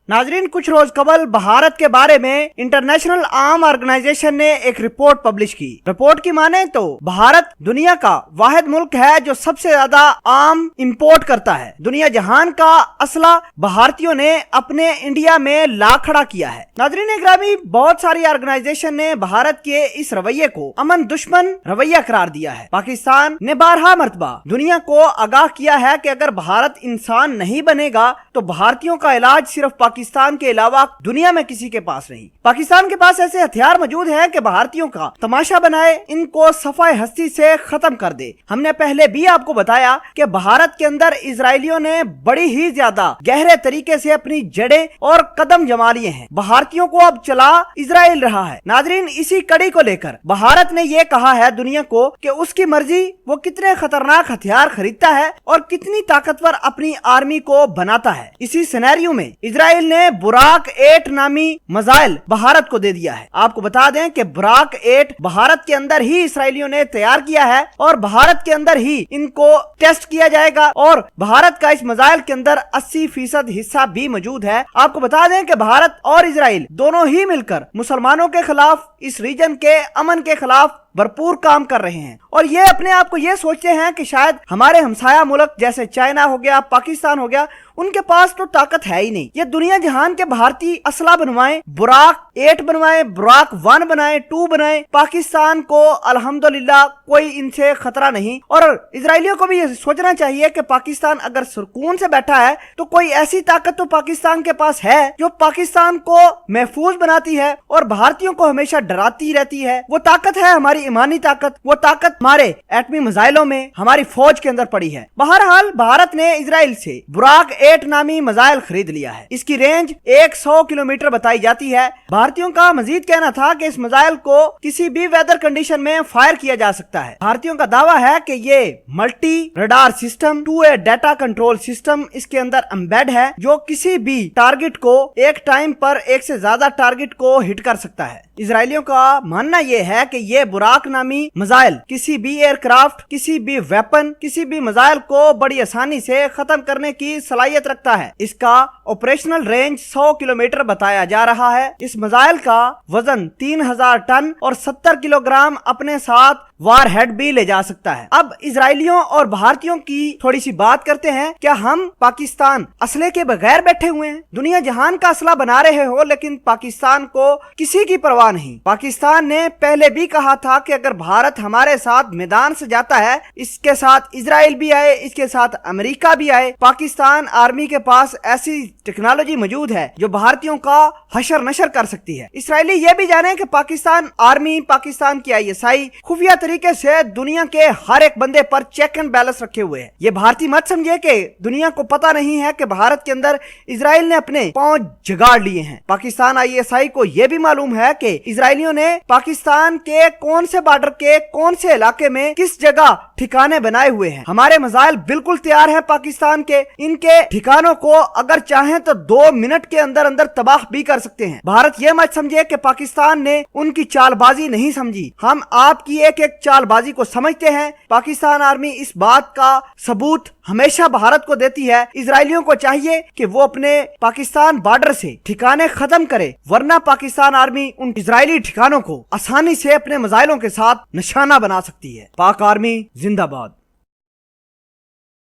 नाजरीन, कुछ रोज कबल भारत के बारे में इंटरनेशनल आर्म ऑर्गेनाइजेशन ने एक रिपोर्ट पब्लिश की। रिपोर्ट की माने तो भारत दुनिया का वाहिद मुल्क है जो सबसे ज्यादा आर्म इंपोर्ट करता है। दुनिया जहान का असला भारतीयों ने अपने इंडिया में ला खड़ा किया है। नाजरीन इकरामी, बहुत सारी ऑर्गेनाइजेशन ने भारत के इस रवैये को अमन दुश्मन रवैया करार दिया है। पाकिस्तान ने बारहा मर्तबा दुनिया को आगाह किया है कि अगर भारत इंसान नहीं बनेगा तो भारतीयों का इलाज सिर्फ पाकिस्तान के अलावा दुनिया में किसी के पास नहीं। पाकिस्तान के पास ऐसे हथियार मौजूद है कि भारतीयों का तमाशा बनाए, इनको सफाए हस्ती से खत्म कर दे। हमने पहले भी आपको बताया कि भारत के अंदर इजरायलियों ने बड़ी ही ज्यादा गहरे तरीके से अपनी जड़ें और कदम जमा लिए हैं। भारतीयों को अब चला इजराइल रहा है। नाजरीन, इसी कड़ी को लेकर भारत ने ये कहा है दुनिया को कि उसकी मर्जी वो कितने खतरनाक हथियार खरीदता है और कितनी ताकतवर अपनी आर्मी को बनाता है। इसी सिनेरियो में इजराइल ने बुराक 8 नामी मिसाइल भारत को दे दिया है। आपको बता दें कि बुराक 8 भारत के अंदर ही इसराइलियों ने तैयार किया है और भारत के अंदर ही इनको टेस्ट किया जाएगा और भारत का इस मिसाइल के अंदर 80% हिस्सा भी मौजूद है। आपको बता दें कि भारत और इजराइल दोनों ही मिलकर मुसलमानों के खिलाफ, इस रीजन के अमन के खिलाफ भरपूर काम कर रहे हैं और ये अपने आप को ये सोचते हैं कि शायद हमारे हमसाया मुल्क जैसे चाइना हो गया, पाकिस्तान हो गया, उनके पास तो ताकत है ही नहीं। ये दुनिया जहान के भारतीय असला बनवाएं, बुराक 8 बनवाएं, बुराक 1 बनाएं, 2 बनाएं, पाकिस्तान को अल्हम्दुलिल्लाह कोई इनसे खतरा नहीं। और इजरायलियों को भी ये सोचना चाहिए कि पाकिस्तान अगर सुकून से बैठा है तो कोई ऐसी ताकत तो पाकिस्तान के पास है जो पाकिस्तान को महफूज बनाती है और भारतीयों को हमेशा डराती रहती है। वो ताकत है हमारी ईमानी ताकत, वो ताकत हमारे एटमी मिसाइलों में, हमारी फौज के अंदर पड़ी है। बहरहाल भारत ने इजराइल से बुराक 8 नामी मिसाइल खरीद लिया है। इसकी रेंज 100 किलोमीटर बताई जाती है। भारतीयों का मजीद कहना था कि इस मिसाइल को किसी भी वेदर कंडीशन में फायर किया जा सकता है। भारतीयों का दावा है कि ये multi radar system to a data control system इसके अंदर एम्बेड है जो किसी भी टारगेट को एक टाइम पर एक से ज्यादा टारगेट को हिट कर सकता है। इजरायलियों का मानना यह है कि ये बुराक नामी मिसाइल किसी भी एयरक्राफ्ट, किसी भी वेपन, किसी भी मिसाइल को बड़ी आसानी से खत्म करने की सलाहियत रखता है। इसका ऑपरेशनल रेंज 100 किलोमीटर बताया जा रहा है। इस मिसाइल का वजन 3000 टन और 70 किलोग्राम अपने साथ वार हेड भी ले जा सकता है। अब इजरायलियों और भारतीयों की थोड़ी सी बात करते हैं। क्या हम पाकिस्तान असले के बगैर बैठे हुए हैं? दुनिया जहान का असला बना रहे हो लेकिन पाकिस्तान को किसी की परवाह नहीं। पाकिस्तान ने पहले भी कहा था कि अगर भारत हमारे साथ मैदान से जाता है, इसके साथ इजराइल भी आए, इसके साथ अमेरिका भी आए। पाकिस्तान आर्मी के पास ऐसी टेक्नोलॉजी मौजूद है जो भारतीयों का हशर नशर कर सकती है। इसराइली ये भी जाने कि पाकिस्तान आर्मी, पाकिस्तान की ISI खुफिया तरीके से दुनिया के हर एक बंदे पर चेक एंड बैलेंस रखे हुए है। ये भारतीय मत समझे कि दुनिया को पता नहीं है कि भारत के अंदर इजराइल ने अपने पांव जगाड़ लिए हैं। पाकिस्तान ISI को यह भी मालूम है कि इजरायलियों ने पाकिस्तान के कौन से बॉर्डर के कौन से इलाके में किस जगह ठिकाने बनाए हुए हैं। हमारे मिसाइल बिल्कुल तैयार है पाकिस्तान के। इनके ठिकानों को अगर चाहें तो 2 मिनट के अंदर अंदर तबाह भी कर सकते हैं। भारत ये मत समझे कि पाकिस्तान ने उनकी चालबाजी नहीं समझी। हम आपकी एक एक चालबाजी को समझते हैं। पाकिस्तान आर्मी इस बात का सबूत हमेशा भारत को देती है। इजरायलियों को चाहिए कि वो अपने पाकिस्तान बॉर्डर से ठिकाने खत्म करे, वरना पाकिस्तान आर्मी उन इजरायली ठिकानों को आसानी से अपने मिसाइलों के साथ निशाना बना सकती है। पाक आर्मी जिंदाबाद।